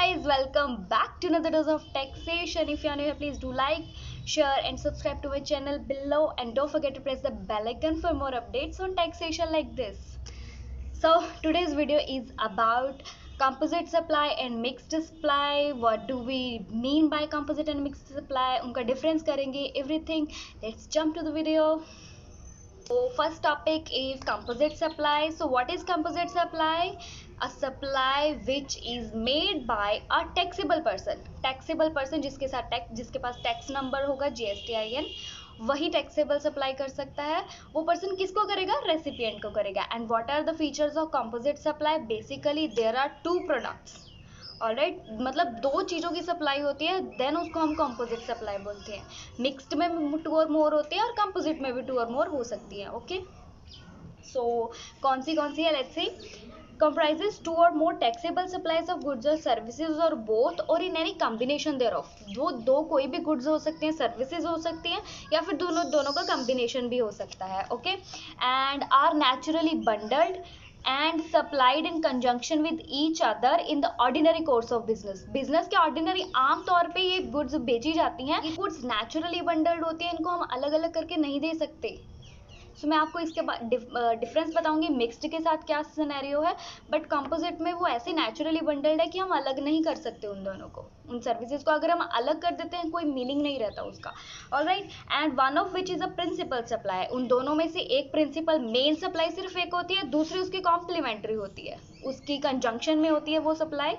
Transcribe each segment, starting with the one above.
guys, welcome back to another dose of taxation. If you are new here, please do like, share and subscribe to my channel below, and don't forget to press the bell icon for more updates on taxation like this. So today's video is about composite supply and mixed supply. What do we mean by composite and mixed supply? उनका difference करेंगे everything. Let's jump to the video. So first topic is composite supply. So what is composite supply? A supply which is made by a taxable person. Taxable person जिसके पास tax number होगा GSTIN, वही taxable supply कर सकता है. वो person किसको करेगा? Recipient को करेगा. And what are the features of composite supply? Basically there are two products. Alright, मतलब दो चीज़ों की सप्लाई होती है, देन उसको हम कंपोजिट सप्लाई बोलते हैं. मिक्स्ड में टू और मोर होती है और कंपोजिट में भी टू और मोर हो सकती है. ओके, सो कौन सी है? Let's see. comprises two or more taxable supplies of goods or services or both or in any combination thereof. वो दो कोई भी goods हो सकते हैं, services हो सकती हैं, या फिर दोनों का combination भी हो सकता है. Okay, and are naturally bundled and supplied in conjunction with each other in the ordinary course of business. Business के ऑर्डिनरी आम तौर पे ये गुड्स बेची जाती हैं. ये गुड्स नेचुरली बंडल्ड होती हैं, इनको हम अलग अलग करके नहीं दे सकते. सो मैं आपको इसके बाद डिफरेंस बताऊंगी मिक्स्ड के साथ क्या सिनेरियो है. बट कंपोजिट में वो ऐसे नेचुरली बंडल्ड है कि हम अलग नहीं कर सकते उन दोनों को. उन सर्विसेज को अगर हम अलग कर देते हैं कोई मीनिंग नहीं रहता उसका. Alright, and one of which is a principal supply. उन दोनों में से एक प्रिंसिपल मेन सप्लाई सिर्फ एक होती है, दूसरी उसकी कॉम्प्लीमेंट्री होती है, उसकी कंजंक्शन में होती है वो supply.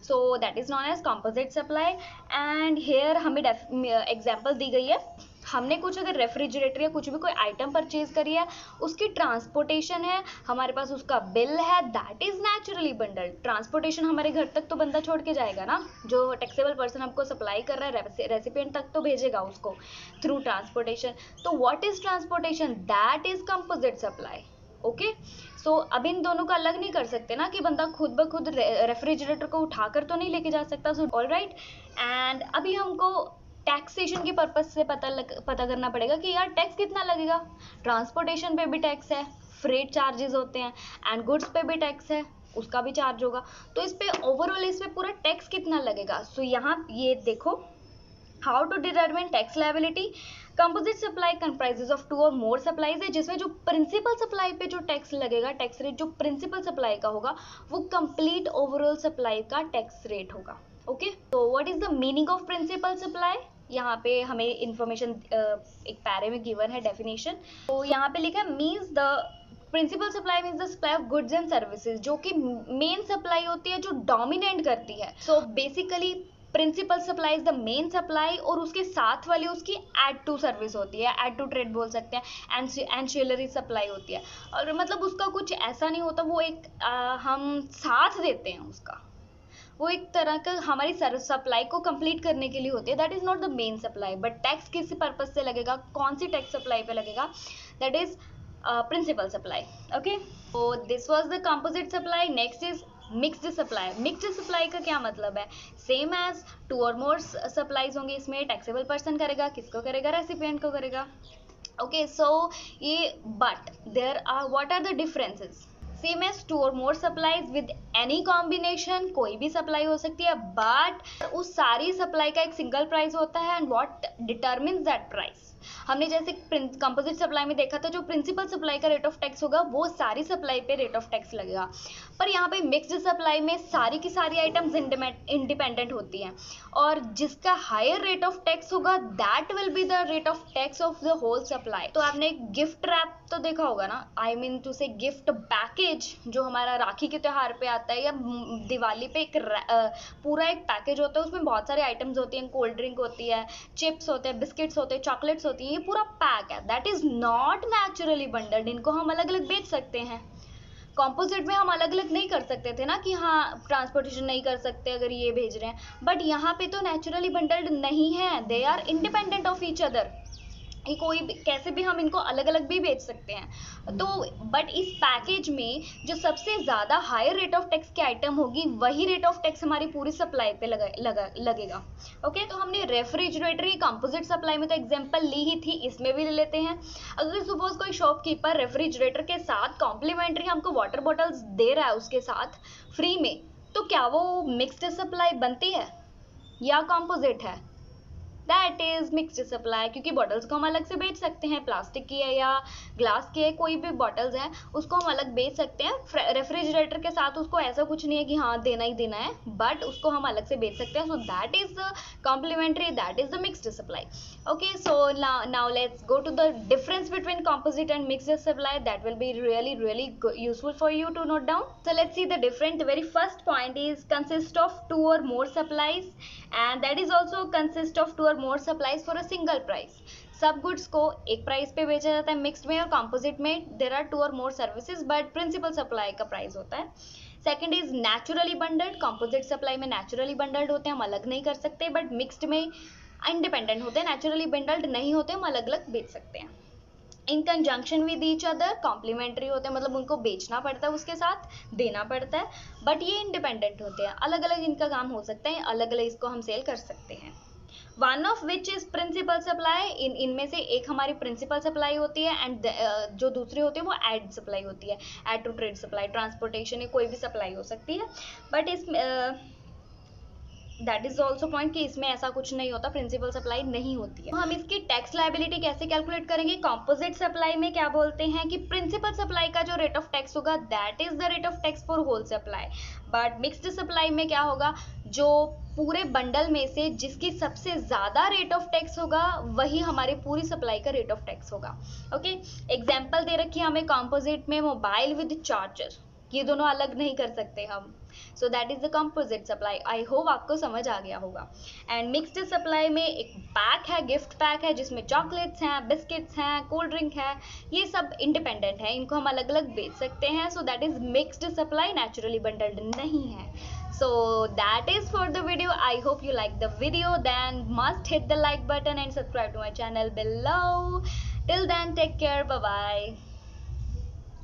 So that is non as composite supply. And here हमें एग्जाम्पल दी गई है. हमने कुछ अगर रेफ्रिजरेटर या कुछ भी कोई आइटम परचेज करी है, उसकी ट्रांसपोर्टेशन है, हमारे पास उसका बिल है, that is naturally bundled. Transportation हमारे घर तक तो बंदा छोड़ के जाएगा ना, जो टैक्सेबल पर्सन हमको सप्लाई कर रहा है, रेसिपिएंट तक तो भेजेगा उसको थ्रू ट्रांसपोर्टेशन. तो what is transportation? That is composite supply. Okay, so अब इन दोनों को अलग नहीं कर सकते ना, कि बंदा खुद ब खुद रेफ्रिजरेटर को उठाकर तो नहीं लेके जा सकता. सो ऑलराइट, एंड अभी हमको टैक्सेशन के पर्पज से पता करना पड़ेगा कि यार टैक्स कितना लगेगा. ट्रांसपोर्टेशन पे भी टैक्स है, फ्रेट चार्जेस होते हैं, एंड गुड्स पे भी टैक्स है, उसका भी चार्ज होगा. तो इस पे ओवरऑल इस पे पूरा टैक्स कितना लगेगा. सो यहाँ ये देखो, how to determine tax liability. Composite supply comprises of two or more supplies है, जिसमें जो प्रिंसिपल सप्लाई पे जो टैक्स लगेगा, टैक्स रेट जो प्रिंसिपल सप्लाई का होगा, वो कंप्लीट ओवरऑल सप्लाई का टैक्स रेट होगा. ओके, तो what is the meaning of principal supply? यहाँ पे हमें इंफॉर्मेशन एक पैरे में गिवन है डेफिनेशन. तो यहाँ पे लिखा है means the principal supply means the supply of goods and services, जो कि मेन सप्लाई होती है, जो डोमिनेट करती है. So basically principal supply is the main supply, और उसके साथ वाली उसकी एड टू सर्विस होती है, एड टू ट्रेड बोल सकते हैं, एंशिलरी सप्लाई होती है. और मतलब उसका कुछ ऐसा नहीं होता, वो एक हम साथ देते हैं उसका, वो एक तरह का हमारी सप्लाई को कंप्लीट करने के लिए होती है. That is not the main supply. But tax किस पर्पज से लगेगा, कौन सी टैक्स सप्लाई पे लगेगा? That is principal supply. Okay, तो this was the composite supply. Next is mixed supply. Mixed supply का क्या मतलब है? Same as two or more supplies होंगे, इसमें टैक्सेबल पर्सन करेगा, किसको करेगा? रेसिपिएंट को करेगा. ओके, सो ये but there are what are the differences? Same as two or more supplies with any combination, कोई भी सप्लाई हो सकती है, बट उस सारी सप्लाई का एक सिंगल प्राइस होता है. And what determines that price? हमने जैसे कंपोजिट सप्लाई में देखा था, जो प्रिंसिपल सप्लाई का रेट ऑफ टैक्स होगा वो सारी सप्लाई पे रेट ऑफ टैक्स लगेगा. पर यहाँ पे मिक्स्ड सप्लाई में सारी की सारी आइटम्स इंडिपेंडेंट होती हैं, और जिसका हायर रेट ऑफ टैक्स होगा that will be the rate of tax of the whole supply. तो आपने गिफ्ट रैप तो देखा होगा ना, I mean to say gift package, जो हमारा राखी के त्यौहार पे आता है या दिवाली पे, एक पूरा एक पैकेज होता है, उसमें बहुत सारे आइटम्स होती हैं, कोल्ड ड्रिंक होती है, चिप्स होते हैं, बिस्किट्स होते हैं, चॉकलेट्स होती हैं, ये पूरा पैक है. That is not naturally bundled. इनको हम अलग अलग बेच सकते हैं. कॉम्पोजिट में हम अलग अलग नहीं कर सकते थे ना, कि हाँ ट्रांसपोर्टेशन नहीं कर सकते अगर ये भेज रहे हैं, बट यहाँ पे तो नेचुरली बंडल्ड नहीं है. They are independent of each other. ये कोई भी कैसे भी हम इनको अलग अलग भी बेच सकते हैं. तो बट इस पैकेज में जो सबसे ज़्यादा हायर रेट ऑफ टैक्स की आइटम होगी, वही रेट ऑफ टैक्स हमारी पूरी सप्लाई पे लगेगा. ओके, तो हमने रेफ्रिजरेटर की कंपोजिट सप्लाई में तो एग्जांपल ली ही थी, इसमें भी ले लेते हैं. अगर सपोज कोई शॉपकीपर रेफ्रिजरेटर के साथ कॉम्प्लीमेंट्री हमको वाटर बॉटल्स दे रहा है उसके साथ फ्री में, तो क्या वो मिक्स्ड सप्लाई बनती है या कॉम्पोजिट है? दैट इज मिक्स्ड सप्लाई, क्योंकि बॉटल्स को हम अलग से बेच सकते हैं, प्लास्टिक की है या ग्लास की है, कोई भी बॉटल्स हैं उसको हम अलग बेच सकते हैं। रेफ्रिजरेटर के साथ उसको ऐसा कुछ नहीं है कि हाँ देना ही देना है, बट उसको हम अलग से बेच सकते हैं। So that is the complementary, that is the mixed supply. Okay, so now let's go to the difference between composite and mixed supply. That will be really useful for you to note down. So let's see the different. The very first point is consist of two or more supplies, and that is also consist of two or more supplies for a single price. सब goods को एक price पे बेचा जाता है mixed में, और composite में देर are two or more services but principal supply का प्राइस होता है। Second is naturally bundled. Composite supply में नेचुरली बंडल्ड होते हैं, हम अलग नहीं कर सकते, बट मिक्स्ड में इंडिपेंडेंट होते हैं, नेचुरली बंडल्ड नहीं होते, हम अलग अलग बेच सकते हैं। In conjunction with each other, complementary होते हैं, मतलब उनको बेचना पड़ता है, उसके साथ देना पड़ता है, बट ये इंडिपेंडेंट होते हैं, अलग अलग इनका काम हो सकता है, अलग अलग इसको हम सेल कर सकते हैं। One of which is principal supply, इनमें से एक हमारी प्रिंसिपल सप्लाई होती है, एंड जो दूसरी होती है वो एड सप्लाई होती है, aid to trade supply, transportation, कोई भी सप्लाई हो सकती है, बट इस दैट इज ऑल्सो पॉइंट कि इसमें ऐसा कुछ नहीं होता, प्रिंसिपल सप्लाई नहीं होती है। तो हम इसकी टैक्स लायबिलिटी कैसे कैलकुलेट करेंगे? कॉम्पोजिट सप्लाई में क्या बोलते हैं कि प्रिंसिपल सप्लाई का जो रेट ऑफ टैक्स होगा that is the rate of tax for whole supply, but mixed supply में क्या होगा, जो पूरे बंडल में से जिसकी सबसे ज्यादा रेट ऑफ टैक्स होगा वही हमारे पूरी सप्लाई का रेट ऑफ टैक्स होगा। ओके, एग्जाम्पल दे रखी है हमें कॉम्पोजिट में मोबाइल विद चार्जर, ये दोनों अलग नहीं कर सकते हम, सो that is the composite supply. I hope आपको समझ आ गया होगा। एंड मिक्स्ड सप्लाई में एक पैक है, गिफ्ट पैक है, जिसमें चॉकलेट्स हैं, बिस्किट्स हैं, कोल्ड ड्रिंक है, ये सब इंडिपेंडेंट है, इनको हम अलग अलग बेच सकते हैं, so that is mixed supply, naturally bundled नहीं है। So that is for the video. I hope you like the video. Then must hit the like button and subscribe to my channel below. Till then, take care. Bye bye.